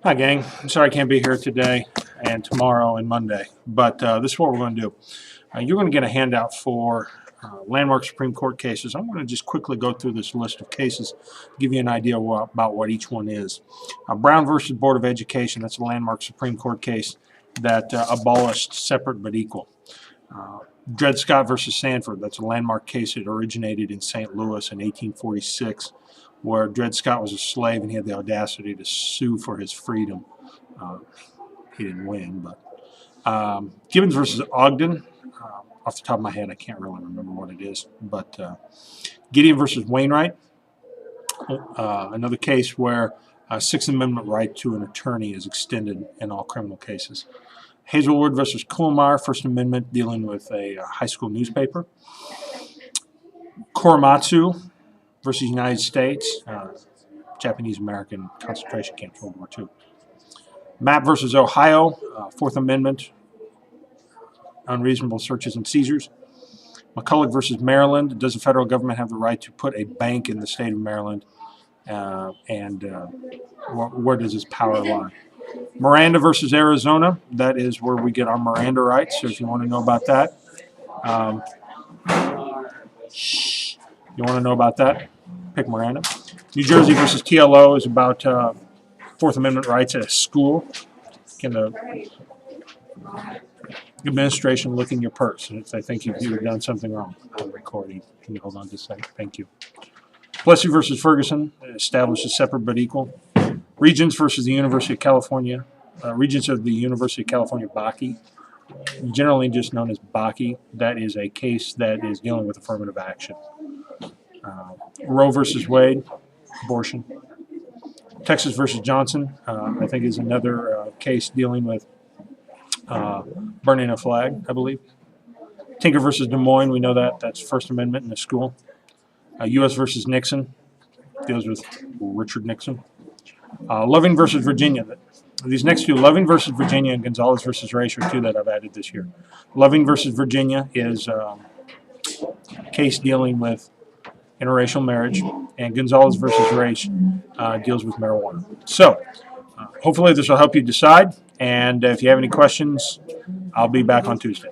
Hi, gang. I'm sorry I can't be here today and tomorrow and Monday, but this is what we're going to do. You're going to get a handout for landmark Supreme Court cases. I'm going to just quickly go through this list of cases to give you an idea about what each one is. Brown versus Board of Education, that's a landmark Supreme Court case that abolished separate but equal. Dred Scott versus Sanford, that's a landmark case that originated in St. Louis in 1846, where Dred Scott was a slave and he had the audacity to sue for his freedom. He didn't win, but Gibbons versus Ogden, off the top of my head, I can't really remember what it is, but Gideon versus Wainwright, another case where a Sixth Amendment right to an attorney is extended in all criminal cases. Hazelwood versus Kumar, First Amendment dealing with a high school newspaper. Korematsu versus United States, Japanese-American concentration camp, World War II. Mapp versus Ohio, Fourth Amendment, unreasonable searches and seizures. McCulloch versus Maryland, does the federal government have the right to put a bank in the state of Maryland, where does its power lie? Miranda versus Arizona, that is where we get our Miranda rights, so if you want to know about that. You want to know about that? Pick Miranda. New Jersey versus TLO is about Fourth Amendment rights at a school. Can the administration look in your purse if they think you've done something wrong? I'm recording. Can you hold on just a second? Thank you. Plessy versus Ferguson establishes separate but equal. Regents versus the University of California. Regents of the University of California, Bakke, generally just known as Bakke. That is a case that is dealing with affirmative action. Roe versus Wade, abortion. Texas versus Johnson, I think, is another case dealing with burning a flag, I believe. Tinker versus Des Moines, we know that. That's First Amendment in the school. U.S. versus Nixon, deals with Richard Nixon. Loving versus Virginia. These next two, Loving versus Virginia and Gonzalez versus Race, are two that I've added this year. Loving versus Virginia is a case dealing with interracial marriage, and Gonzalez versus Race deals with marijuana. So, hopefully this will help you decide, and if you have any questions, I'll be back on Tuesday.